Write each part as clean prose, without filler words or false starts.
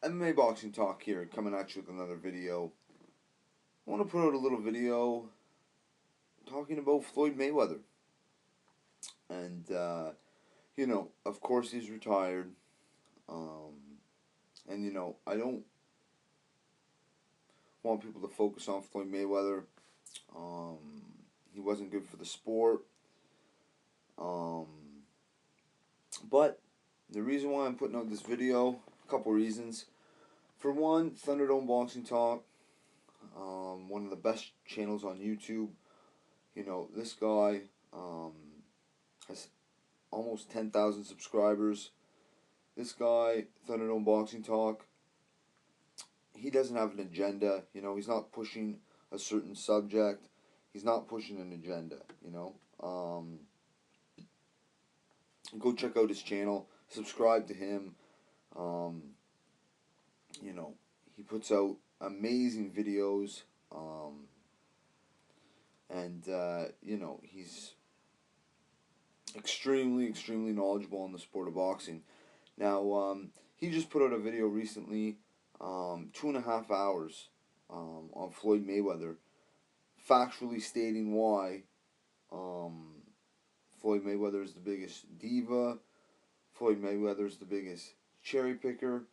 MMA Boxing Talk here, coming at you with another video. I want to put out a little video talking about Floyd Mayweather. And, of course he's retired. And, I don't want people to focus on Floyd Mayweather. He wasn't good for the sport. But the reason why I'm putting out this video, a couple reasons. For one, Thunderdome Boxing Talk, one of the best channels on YouTube. This guy has almost 10,000 subscribers. This guy, Thunderdome Boxing Talk, he doesn't have an agenda. He's not pushing a certain subject. He's not pushing an agenda. Go check out his channel. Subscribe to him. He puts out amazing videos. He's extremely knowledgeable in the sport of boxing. Now, he just put out a video recently, 2.5 hours, on Floyd Mayweather, factually stating why Floyd Mayweather is the biggest diva, Floyd Mayweather is the biggest cherry picker,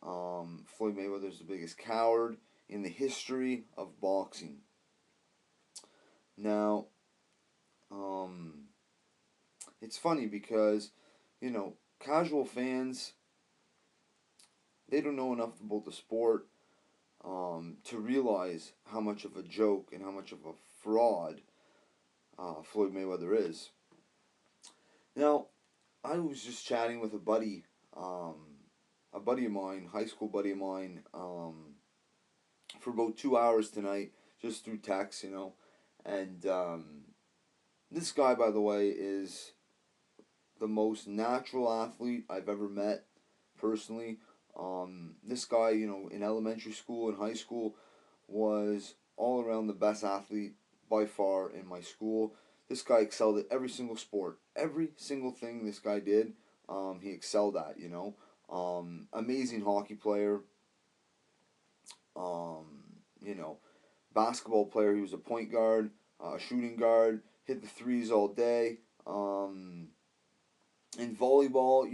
Floyd Mayweather is the biggest coward in the history of boxing. Now, it's funny because, casual fans, they don't know enough about the sport to realize how much of a joke and how much of a fraud Floyd Mayweather is. Now, I was just chatting with a buddy of mine, high school buddy of mine, for about 2 hours tonight, just through text, and this guy, by the way, is the most natural athlete I've ever met, personally. This guy, in elementary school and high school, was all around the best athlete by far in my school. This guy excelled at every single sport. Every single thing this guy did, he excelled at, amazing hockey player. Basketball player. He was a point guard, shooting guard, hit the threes all day. In volleyball,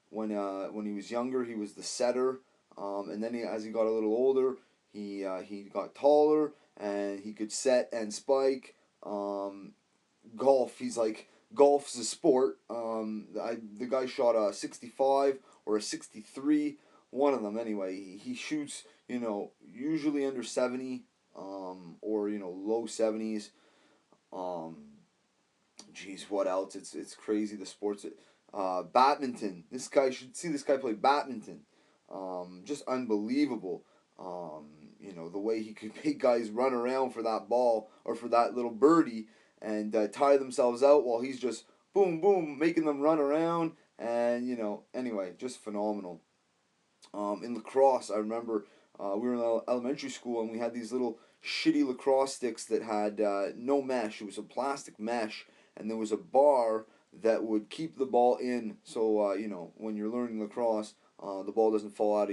when he was younger, he was the setter. And then as he got a little older, he got taller and he could set and spike. Golf, golf's a sport. The guy shot a 65 or a 63, one of them anyway. He shoots, usually under 70, or low 70s. What else? It's crazy, the sports. Badminton. This guy, you should see this guy play badminton. Just unbelievable. The way he could make guys run around for that ball or for that little birdie and tire themselves out while he's just boom, boom, making them run around. And, anyway, just phenomenal. In lacrosse, I remember we were in elementary school and we had these little shitty lacrosse sticks that had no mesh. It was a plastic mesh, and there was a bar that would keep the ball in. So, when you're learning lacrosse, the ball doesn't fall out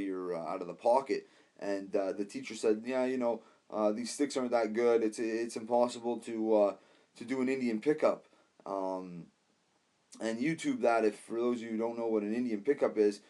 of the pocket. And the teacher said, yeah, these sticks aren't that good. It's impossible to do an Indian pickup. And YouTube that, if for those of you who don't know what an Indian pickup is.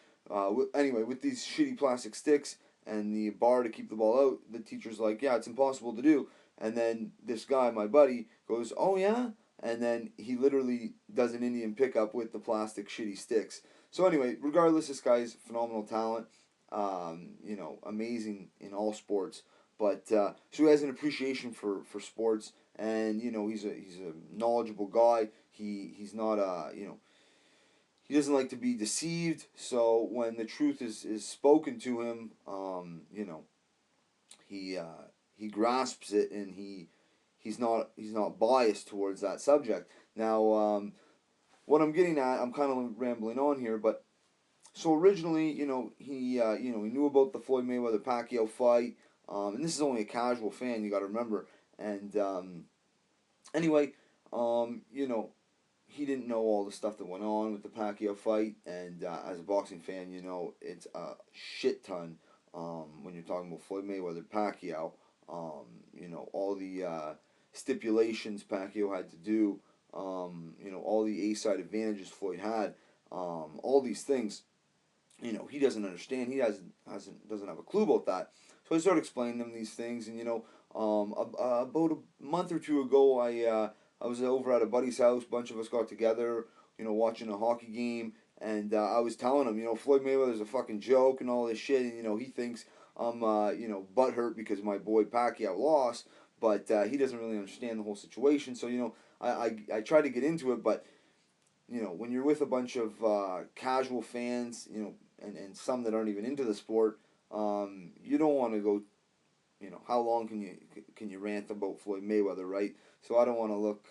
Anyway, with these shitty plastic sticks and the bar to keep the ball out, the teacher's like, yeah, it's impossible to do. And then this guy, my buddy, goes, oh yeah? And then he literally does an Indian pickup with the plastic shitty sticks. So anyway, regardless, this guy's phenomenal talent. Amazing in all sports. But so he has an appreciation for sports, and he's a knowledgeable guy. He's not he doesn't like to be deceived. So when the truth is spoken to him, he grasps it, and he's not biased towards that subject. Now, what I'm getting at, I'm kind of rambling on here, but so originally, he knew about the Floyd Mayweather Pacquiao fight, and this is only a casual fan, you got to remember. And anyway, he didn't know all the stuff that went on with the Pacquiao fight, and as a boxing fan, you know it's a shit ton. When you're talking about Floyd Mayweather, Pacquiao, you know all the stipulations Pacquiao had to do, you know all the A side advantages Floyd had, all these things. You know he doesn't understand. He doesn't have a clue about that. So I started explaining them these things, and you know, about a month or two ago, I was over at a buddy's house. A bunch of us got together, you know, watching a hockey game, and I was telling him, you know, Floyd Mayweather's a fucking joke and all this shit, and you know he thinks I'm, you know, butthurt because my boy Pacquiao lost, but he doesn't really understand the whole situation. So you know, I try to get into it, but you know, when you're with a bunch of casual fans, you know, and some that aren't even into the sport, you don't want to go. You know, how long can you rant about Floyd Mayweather, right? So I don't want to look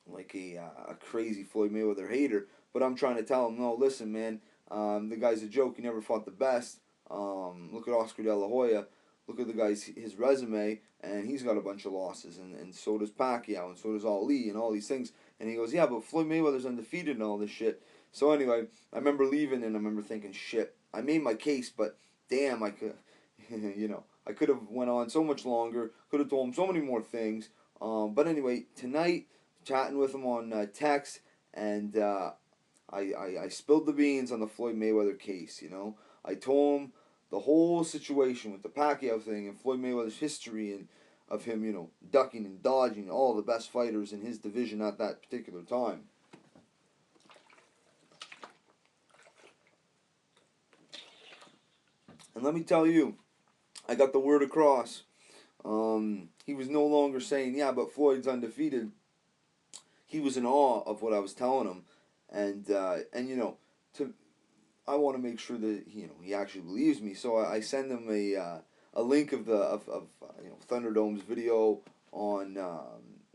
like a crazy Floyd Mayweather hater, but I'm trying to tell him, no, listen, man, the guy's a joke. He never fought the best. Look at Oscar De La Hoya. Look at the guy's his resume, and he's got a bunch of losses, and so does Pacquiao, and so does Ali, and all these things. And he goes, yeah, but Floyd Mayweather's undefeated and all this shit. So anyway, I remember leaving, and I remember thinking, shit, I made my case, but damn, I could, you know, I could have went on so much longer. Could have told him so many more things. But anyway, tonight, chatting with him on text, and I spilled the beans on the Floyd Mayweather case. You know, I told him the whole situation with the Pacquiao thing and Floyd Mayweather's history and of him, you know, ducking and dodging all the best fighters in his division at that particular time. And let me tell you, I got the word across. He was no longer saying, "Yeah, but Floyd's undefeated." He was in awe of what I was telling him, and you know, to I want to make sure that you know he actually believes me. So I send him a link of the of you know Thunderdome's video on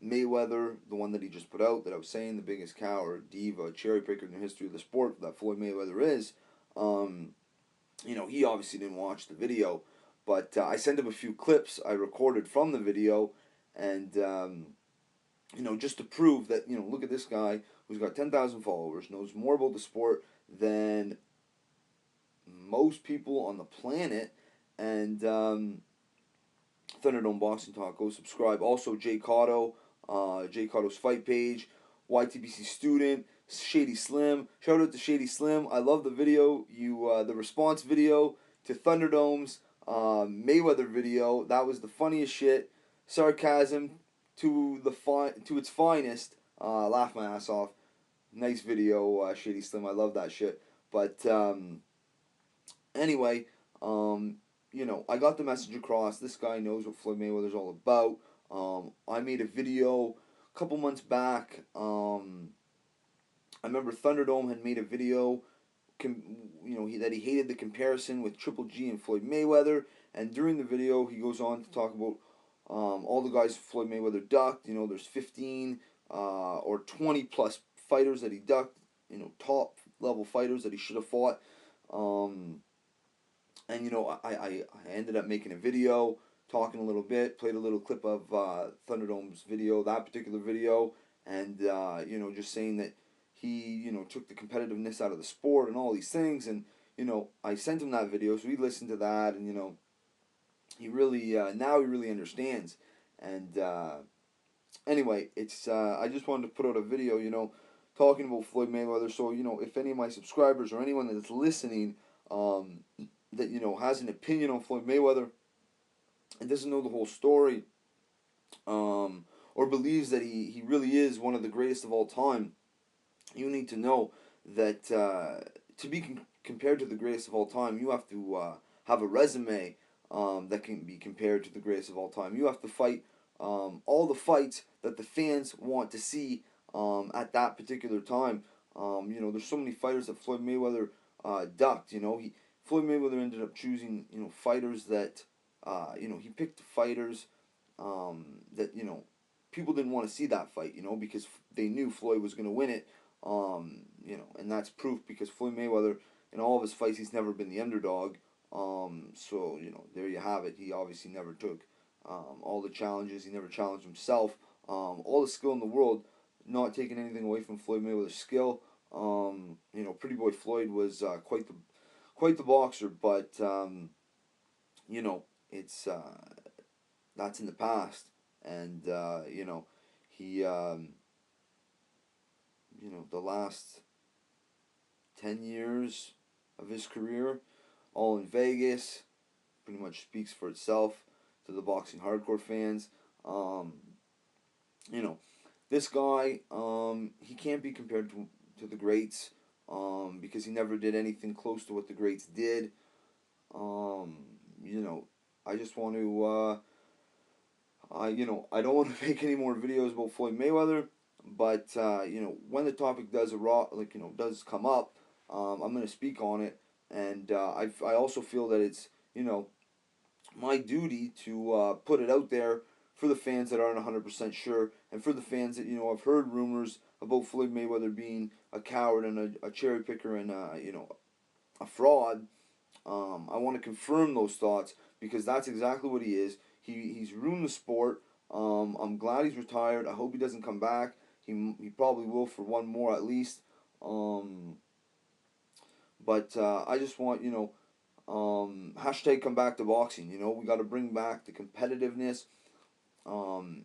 Mayweather, the one that he just put out that I was saying the biggest cow or diva cherry picker in the history of the sport that Floyd Mayweather is. Um, you know he obviously didn't watch the video, but I sent him a few clips I recorded from the video, and you know just to prove that you know look at this guy who's got 10,000 followers, knows more about the sport than most people on the planet, and Thunderdome Boxing Talk. Go subscribe. Also, Jay Cotto's fight page, YTBC student, Shady Slim. Shout out to Shady Slim. I love the video. The response video to Thunderdome's Mayweather video. That was the funniest shit. Sarcasm to its finest. Laugh my ass off. Nice video, Shady Slim. I love that shit. But anyway, you know, I got the message across. This guy knows what Floyd Mayweather's all about. I made a video a couple months back. I remember Thunderdome had made a video, you know, that he hated the comparison with Triple G and Floyd Mayweather. And during the video, he goes on to talk about all the guys Floyd Mayweather ducked. You know, there's 15 or 20 plus fighters that he ducked. You know, top level fighters that he should have fought. Um, and you know I ended up making a video talking a little bit, played a little clip of Thunderdome's video, that particular video, and you know just saying that he you know took the competitiveness out of the sport and all these things, and you know I sent him that video, so he listened to that, and you know he really now he really understands, and anyway it's I just wanted to put out a video, you know, talking about Floyd Mayweather, so you know if any of my subscribers or anyone that's listening um, that you know has an opinion on Floyd Mayweather and doesn't know the whole story, or believes that he really is one of the greatest of all time, you need to know that to be compared to the greatest of all time, you have to have a resume that can be compared to the greatest of all time. You have to fight all the fights that the fans want to see at that particular time. You know, there's so many fighters that Floyd Mayweather ducked. You know, Floyd Mayweather ended up choosing you know fighters that you know he picked fighters that you know people didn't want to see that fight. You know because they knew Floyd was going to win it. You know, and that's proof because Floyd Mayweather in all of his fights he's never been the underdog. So you know there you have it. He obviously never took all the challenges. He never challenged himself. All the skill in the world not taking anything away from Floyd Mayweather's skill. Pretty boy Floyd was quite the boxer, but you know, it's that's in the past, and he the last 10 years of his career, all in Vegas, pretty much speaks for itself to the boxing hardcore fans. Um, you know, this guy, he can't be compared to the greats, because he never did anything close to what the greats did. Um, you know, I just want to, I don't want to make any more videos about Floyd Mayweather, but when the topic does come up, I'm gonna speak on it, and I also feel that it's my duty to put it out there for the fans that aren't 100% sure, and for the fans that have heard rumors about Floyd Mayweather being a coward and a cherry picker and a fraud. I want to confirm those thoughts because that's exactly what he is. He's ruined the sport. I'm glad he's retired. I hope he doesn't come back. He probably will for one more at least. Um, but I just want hashtag come back to boxing. We got to bring back the competitiveness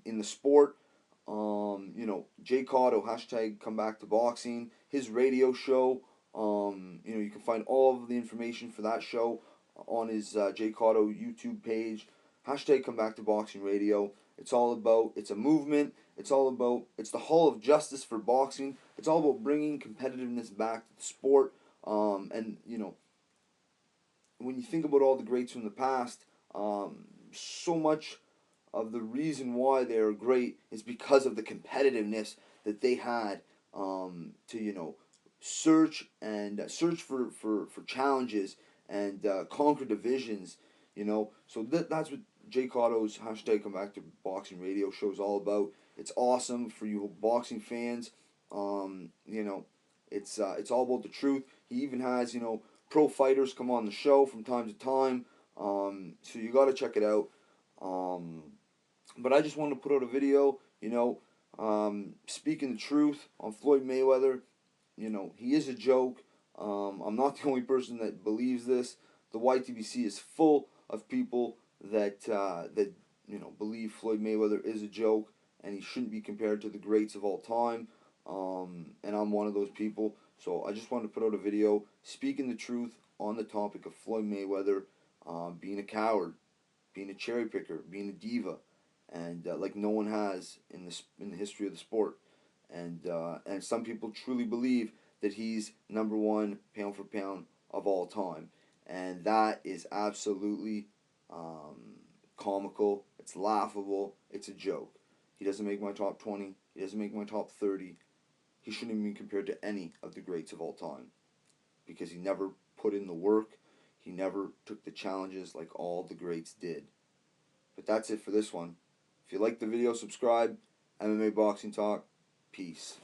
in the sport. Jay Cotto, hashtag come back to boxing. His radio show. You can find all of the information for that show on his Jay Cotto YouTube page. Hashtag come back to boxing radio. It's a movement. It's the hall of justice for boxing. It's all about bringing competitiveness back to the sport. And when you think about all the greats from the past, so much of the reason why they are great is because of the competitiveness that they had to search for challenges and conquer divisions. So that's what Jay Cotto's hashtag come back to boxing radio show is all about. It's awesome for you boxing fans. Um, you know, it's all about the truth. He even has pro fighters come on the show from time to time. So you got to check it out. Um, but I just wanted to put out a video, speaking the truth on Floyd Mayweather. He is a joke. I'm not the only person that believes this. The YTBC is full of people that believe Floyd Mayweather is a joke and he shouldn't be compared to the greats of all time. And I'm one of those people. So I just wanted to put out a video speaking the truth on the topic of Floyd Mayweather being a coward, being a cherry picker, being a diva, and like no one has in the history of the sport. And some people truly believe that he's number one pound for pound of all time, and that is absolutely comical. It's laughable. It's a joke. He doesn't make my top 20. He doesn't make my top 30. He shouldn't even be compared to any of the greats of all time because he never put in the work. He never took the challenges like all the greats did. But that's it for this one. If you like the video, subscribe. MMA Boxing Talk. Peace.